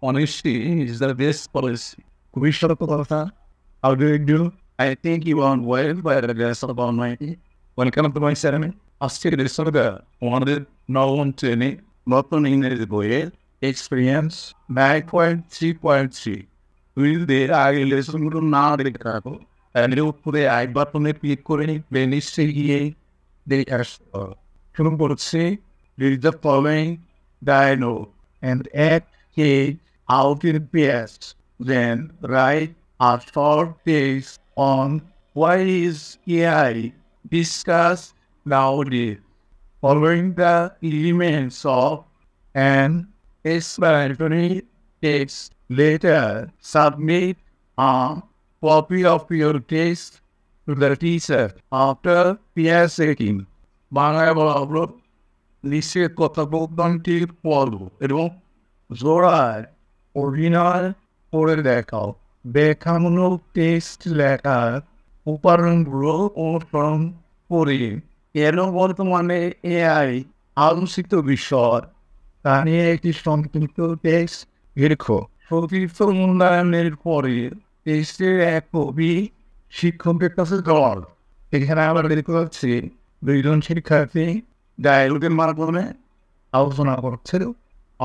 honesty is the best policy. খুবই সত্য কথা। How do you do? I think you are well by the grace of Almighty. Welcome to my ceremony. আজকের রেসর্গা আমাদের নবম শ্রেণী নতুন ইংরেজি বইয়ের এক্সপিরিয়েন্স 9.3.3 উইলদের আগে লেসনগুলো না দেখে রাখো, এর উপরে আই বাটনে ক্লিক করে প্লেলিস্টে গিয়ে দেখে আসো। শুরু করছি। Read the following dialogue and add it out in pairs. Then write a short text on why is AI discussed nowadays. Following the elements of an explanatory text, later submit a copy of your text to the teacher after peer checking. বাংলায় বলা হলো, নিশ্চিত কথোপকথনটি পড়ো এবং জোড়ায় অভিনয় করে দেখাও। ব্যাখ্যামূলক টেক্সট লেখার উপাদানগুলো অনুসরণ করে এর বর্তমানে এআই আলোচিত বিষয় তা নিয়ে একটি সংক্ষিপ্ত টেক্সট লেখো। সতীর্থ মূল্যায়নের পরে টেক্সটের এক কপি শিক্ষকের কাছে দেওয়া। এখানে আমরা দেখতে পাচ্ছি দুইজন শিক্ষার্থী ডায়ালগের মাধ্যমে আলোচনা করছিল।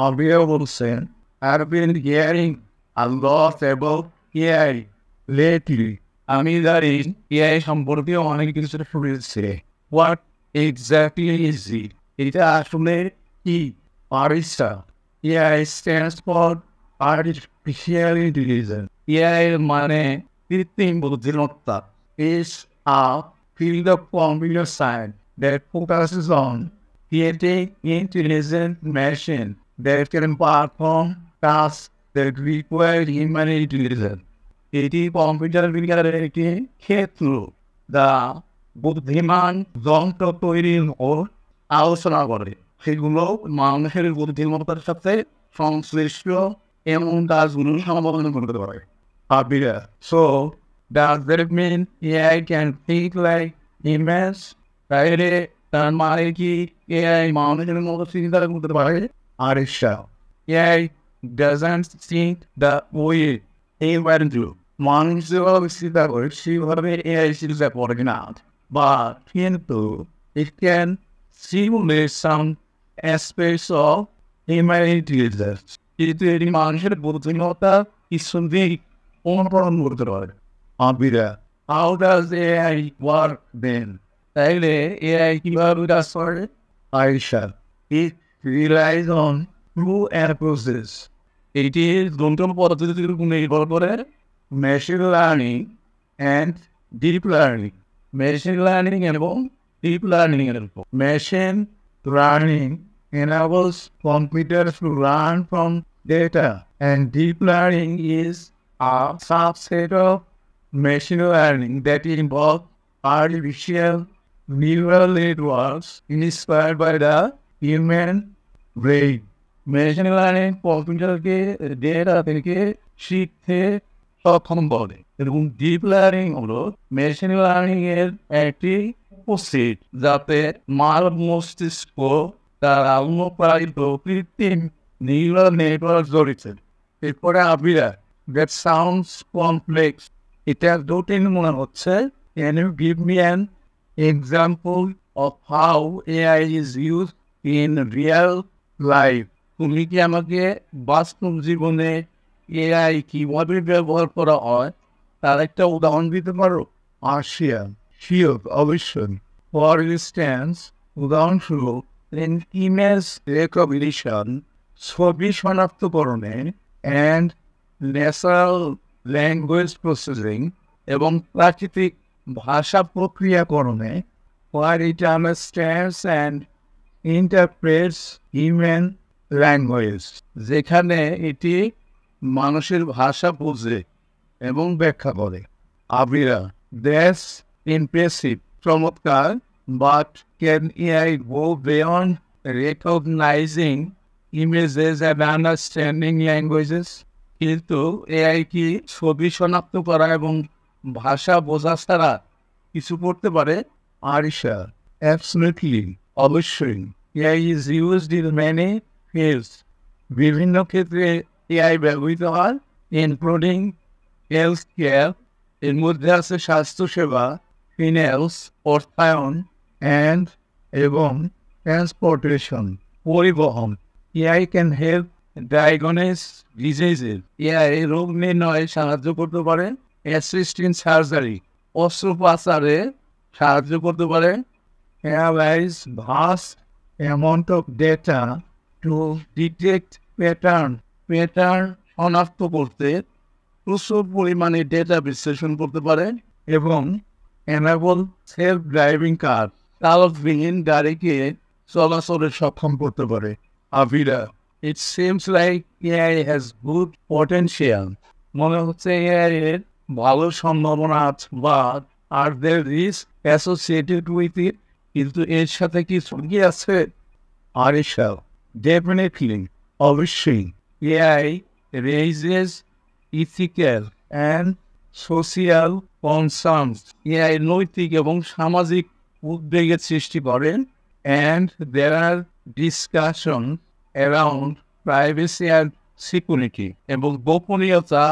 অবিয়া বলছেন, I've been hearing a lot about AI lately. আমি জানি AI সম্পর্কে অনেক কিছু শুনেছি। What exactly is it? এটা আসলে কি? আরিস্টা। AI stands for Artificial Intelligence. AI মানে কৃত্রিম বুদ্ধিমত্তা। It's a field of computer science that focuses on creating intelligent machines that can perform tasks that require human intelligence. এটি কম্পিউটার বিজ্ঞানের একটি ক্ষেত্র যা বুদ্ধিমান যন্ত্র তৈরির উপর আলোচনা করে, সেগুলো মানুষের বুদ্ধিমত্তার সাথে সংশ্লিষ্ট এমন কাজগুলো সম্পাদন করতে পারে। আবিরা, so does that mean AI can think like humans? তাইলে তার মানে কি AI মানুষের মতো চিন্তা করতে পারে? Arisha, AI doesn't think that way human do. মানুষ যেভাবে চিন্তা করে সেভাবে AI চিন্তা করে না, but কিন্তু it can simulate some aspects of human intelligence. কিন্তু এটি মানুষের বুদ্ধিমত্তা কিছু দিক অনুকরণ করতে পারে। আবিরা, how does AI work then? তাইলে AI কিভাবে কাজ করে? Ayesha, it relies on two approaches. এটি দুটো পদ্ধতির উপর নির্ভর করে, machine learning and deep learning. Machine learning এবং ডিপ লার্নিং এর উপর। Machine learning enables computers to learn from data, and deep learning is a subset of machine learning that involves artificial neural networks inspired by the human brain. Machine learning কম্পিউটারকে data থেকে শিখতে সক্ষম করে এবং deep learning হলো machine learning এর একটি উপসেট, যাতে মানব মস্তিষ্ক দ্বারা অনুপ্রাণিত কৃত্রিম নিউরাল নেটওয়ার্ক জড়িত। এরপরে আবিরা, that sounds complex. এটা জটিল মনে হচ্ছে। Can you give me an example of how AI is used in real life? তুমি কি আমাকে বাস্তব জীবনে AI কিভাবে ব্যবহার করা হয় তার একটা উদাহরণ দিতে পারো? আশিয়া, শিওর, অবশ্যই। ফর ইনস্ট্যান্স, উদাহরণস্বরূপ, in image recognition, ছবি শনাক্তকরণে, and natural language processing এবং প্রাকৃতিক ভাষা প্রক্রিয়াকরণে, where it understands and interprets human language, যেখানে এটি মানুষের ভাষা বোঝে এবং ব্যাখ্যা করে। আবিরা, that's impressive, চমৎকার, but can AI go beyond recognizing images and understanding languages? কিন্তু AI কি ছবি শনাক্ত করা এবং ভাষা বোঝা ছাড়া কিছু করতে পারে? আরিশা, absolutely, অবশ্যই। AI is used in many fields. বিভিন্ন ক্ষেত্রে এআই ব্যবহৃত হয়, ইনক্লুডিং হেলথ কেয়ার, এর মধ্যে আছে স্বাস্থ্যসেবা, ফিনান্স, অর্থায়ন, অ্যান্ড এবং ট্রান্সপোর্টেশন, পরিবহন। AI can help diagnose diseases. AI রোগ নির্ণয়ে সাহায্য করতে পারে, অ্যাসিস্ট ইন সার্জারি, অস্ত্রোপচারে সাহায্য করতে পারে, analyze vast amount of data to detect pattern শনাক্ত করতে প্রচুর পরিমাণে ডেটা বিশ্লেষণ করতে পারে এবং enable সেলফ ড্রাইভিং কার, চালকবিহীন গাড়িকে চলাচলে সক্ষম করতে পারে। আভিরা, it seems like AI has good potential. মনে হচ্ছে AI এর ভালো সম্ভাবনা আছে, but are there risks associated with it? কিন্তু এর সাথে কি ঝুঁকি আছে? আরিশা, definitely, অবশ্যই। AI raises ethical and social concerns. AI নৈতিক এবং সামাজিক উদ্বেগের সৃষ্টি করেন, and there are discussions around privacy and security, এবং গোপনীয়তা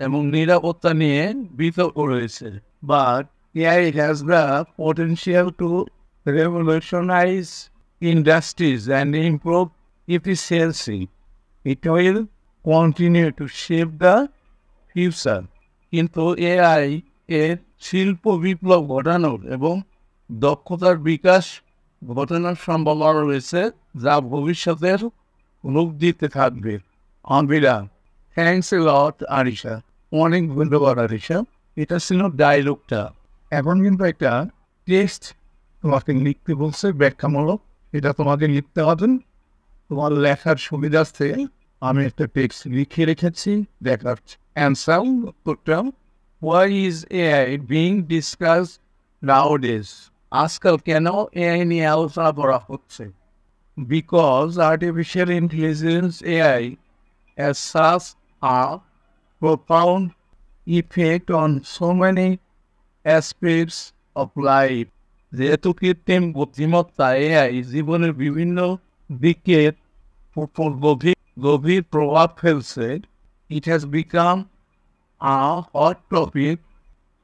এবং নিরাপত্তা নিয়ে বিতর্ক রয়েছে। But AI has the potential to revolutionize industries and improve efficiency. It will continue to shape the future. কিন্তু AI এর শিল্প বিপ্লব ঘটানোর এবং দক্ষতার বিকাশ ঘটানোর সম্ভাবনা রয়েছে, যা ভবিষ্যতের রূপ দিতে থাকবে। আমিরা, থ্যাংকস এ লট আরিশা। অনেক ধন্যবাদ আরিশা। এটা ছিল ডায়লগটা। এখন কিন্তু একটা টেক্সট তোমাকে লিখতে বলছে ব্যাখ্যামূলক। এটা তোমাকে লিখতে হবে। তোমার লেখার সুবিধার্থে আমি একটা টেক্সট লিখে রেখেছি, দেখাচ্ছি। অ্যান্সার উত্তরটা, why is AI being discussed nowadays? আজকাল কেন AI নিয়ে আলোচনা করা হচ্ছে? Because artificial intelligence AI has such a profound effect on so many aspects of life. যেহেতু কৃত্রিম বুদ্ধিমত্তা AI জীবনের বিভিন্ন দিকের উপর গভীর প্রভাব ফেলছে, it has become a hot topic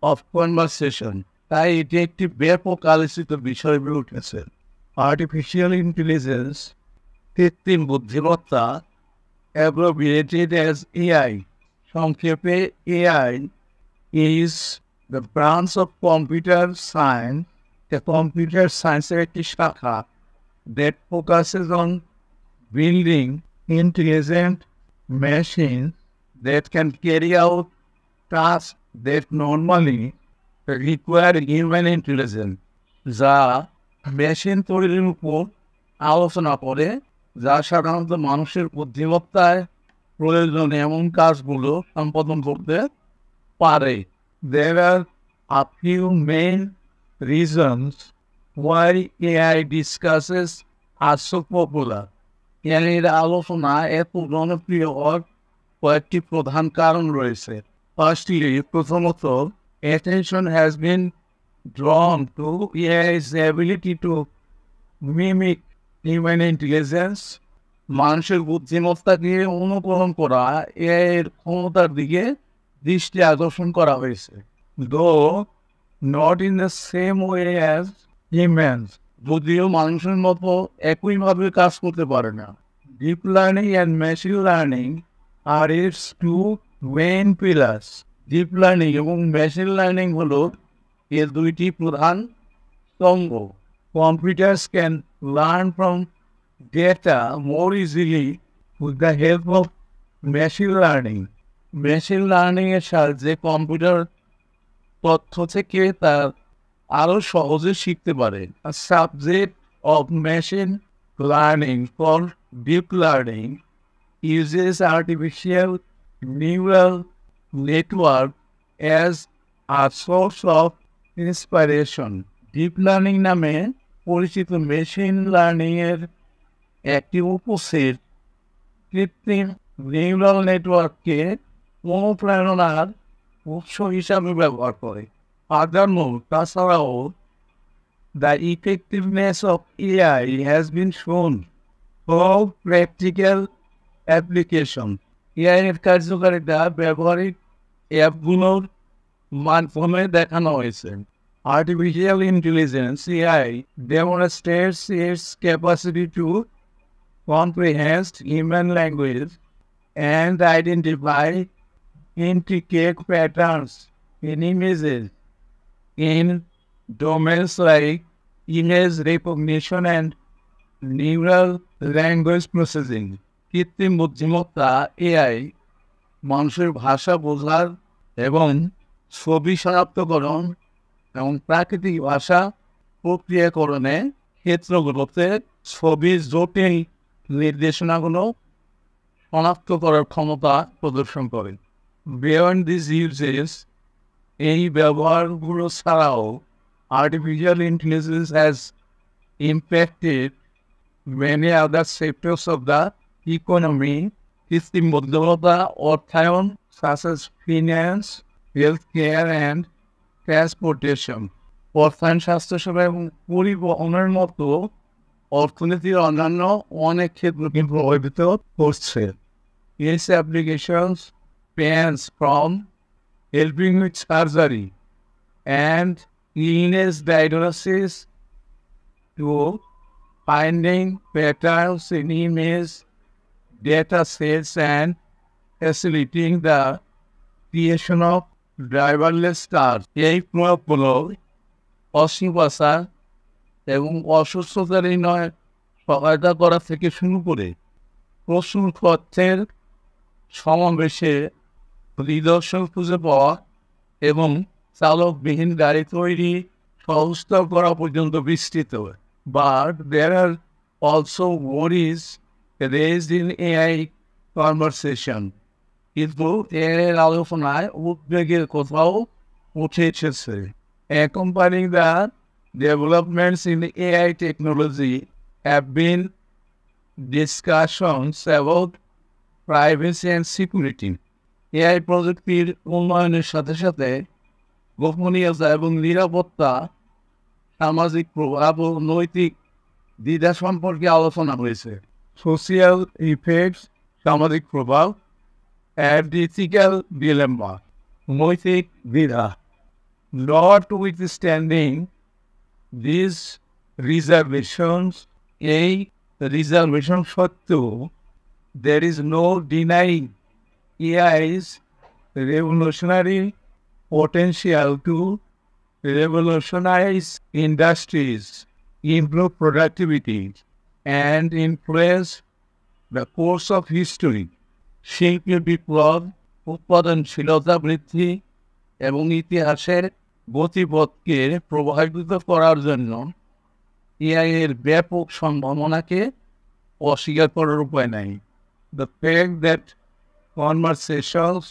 of conversation. তাই এটি একটি ব্যাপক আলোচিত বিষয় হয়ে উঠেছে। আর্টিফিশিয়াল ইন্টেলিজেন্স, কৃত্রিম বুদ্ধিমত্তা, abbreviated as AI, সংক্ষেপে AI, is the branch of computer science, the computer science একটি শাখা that focuses on building intelligent machines that can carry out tasks that normally require human intelligence, যা machine তৈরির উপর আলোচনা করে, যা সাধারণত মানুষের বুদ্ধিমত্তায় প্রয়োজন এমন কাজগুলো সম্পাদন করতে পারে। There are a few main reasons why AI discusses are so popular. এর আলোচনা এত জনপ্রিয় হওয়ার কয়েকটি প্রধান কারণ রয়েছে। Firstly, প্রথমত, attention has been drawn to AI's ability to mimic human intelligence. মানুষের বুদ্ধিমত্তাকে অনুকরণ করা AI এর ক্ষমতার দিকে দৃষ্টি আকর্ষণ করা হয়েছে। Though not in the same way as humans, যদিও মানুষের মতো একইভাবে কাজ করতে পারে না। Deep learning and machine learning are its two main pillars. Deep learning এবং মেশিন লার্নিং হলো এর দুইটি প্রধান স্তম্ভ। Computers can learn from data more easily with the help of machine learning. Machine learning এর সাহায্যে কম্পিউটার তথ্য থেকে তার আরও সহজে শিখতে পারে। A subject of machine learning called deep learning uses artificial neural network as a source of inspiration. Deep learning নামে পরিচিত মেশিন লার্নিং এর একটি উপসেট কৃত্রিম নিউরাল নেটওয়ার্ককে অনুপ্রেরণার উৎস হিসাবে ব্যবহার করে। Furthermore, তাছাড়াও the effectiveness of AI has been shown for practical application. AI এর কার্যকারিতা ব্যবহারিক অ্যাপগুলোর মাধ্যমে দেখানো হয়েছে। Artificial intelligence AI demonstrates its capacity to comprehend human language and identify intricate patterns in images in domains like image recognition and neural language processing. কৃত্রিম বুদ্ধিমত্তা AI মানুষের ভাষা বোঝার এবং ছবি শনাক্তকরণ এবং প্রাকৃতিক ভাষা প্রক্রিয়াকরণে ক্ষেত্রগুলোতে ছবির জটিল নির্দেশনাগুলো শনাক্ত করার ক্ষমতা প্রদর্শন করে। বিয়ন্ড দিস ইউজেস, এই ব্যবহারগুলো ছাড়াও artificial intelligence has impacted many other sectors of the economy, কৃত্রিম বুদ্ধিমত্তা অর্থায়ন such as finance, healthcare and transportation, অর্থায়ন, স্বাস্থ্যসেবা এবং পরিবহনের মতো অর্থনীতির অন্যান্য অনেক ক্ষেত্রকে প্রভাবিত করছে। Its applications spans from helping with surgery and illness diagnosis to finding patterns in image data sets and facilitating the creation of driverless cars. এই প্রয়োগগুলো অস্ত্রোপচার এবং অসুস্থতা নির্ণয়ে সহায়তা করা থেকে শুরু করে প্রচুর তথ্যের সমাবেশে নিদর্শন খুঁজে পাওয়া এবং চালকবিহীন গাড়ি তৈরি সহজতর করা পর্যন্ত বিস্তৃত। But there are also worries raised in AI conversation. কিন্তু এর আলোচনায় উদ্বেগের কোথাও উঠে এসেছে। Accompanying the developments in AI technology have been discussions about privacy and security. AI প্রযুক্তির উন্নয়নের সাথে সাথে গোপনীয়তা এবং নিরাপত্তা, সামাজিক প্রভাব ও নৈতিক দ্বিধা সম্পর্কে আলোচনা হয়েছে। সোশিয়াল ইফেক্টস, সামাজিক প্রভাব, and ethical dilemma, নৈতিক দ্বিধা। Notwithstanding these reservations, এই রিজার্ভেশন সত্ত্বেও there is no denying AI's revolutionary potential to revolutionize industries, improve productivity, and influence the course of history. শিল্পের বিপ্লব, উৎপাদনশীলতা বৃদ্ধি এবং ইতিহাসের গতিপথকে প্রভাবিত করার জন্য এআই এর ব্যাপক সম্ভাবনাকে অস্বীকার করার উপায় নাই। The fact that conversations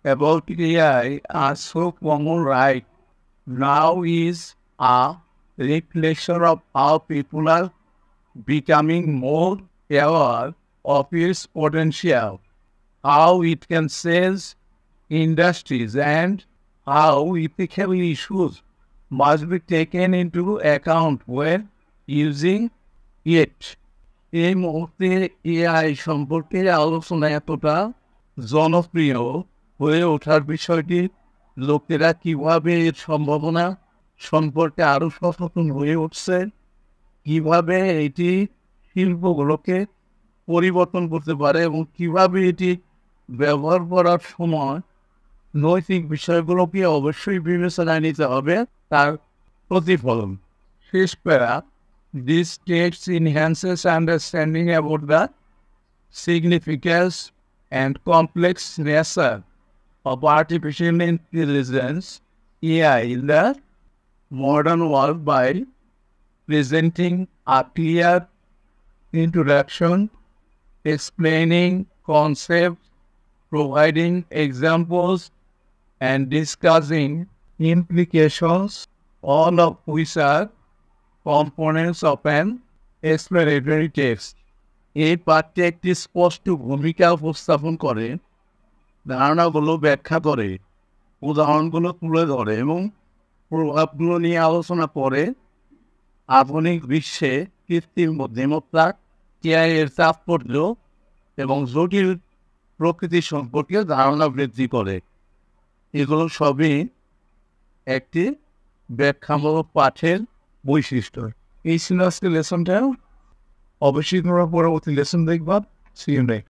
about AI are so common right now is a reflection of how people are becoming more aware of its potential, how it can change industries, and how ethical issues must be taken into account when using it. এই মুহূর্তে AI সম্পর্কে আলোচনা এতটা জনপ্রিয় হয়ে ওঠার বিষয়টি লোকেরা কিভাবে এর সম্ভাবনা সম্পর্কে আরও সচেতন হয়ে উঠছে, কিভাবে এটি শিল্পগুলোকে পরিবর্তন করতে পারে এবং কিভাবে এটি ব্যবহার করার সময় নৈতিক বিষয়গুলোকে অবশ্যই বিবেচনায় নিতে হবে তার প্রতিফলন। শেষ প্যারা, this text enhances understanding about the significance and complex nature of artificial intelligence AI in the modern world by presenting a clear introduction, explaining concepts, providing examples, and discussing implications, all of which are components of an explanatory text. এই পাঠটি একটি স্পষ্ট ভূমিকা উপস্থাপন করে, ধারণাগুলো ব্যাখ্যা করে, উদাহরণগুলো তুলে ধরে এবং প্রভাবগুলো নিয়ে আলোচনা করে। আধুনিক বিশ্বে কৃত্রিম বুদ্ধিমত্তা, এআই এর তাৎপর্য এবং জটিল প্রকৃতি সম্পর্কে ধারণা বৃদ্ধি করে। এগুলো সবই একটি ব্যাখ্যামূলক পাঠের বৈশিষ্ট্য। এই ছিল আজকের লেসনটা। অবশ্যই তোমরা পরবর্তী লেসন দেখবা। See you next.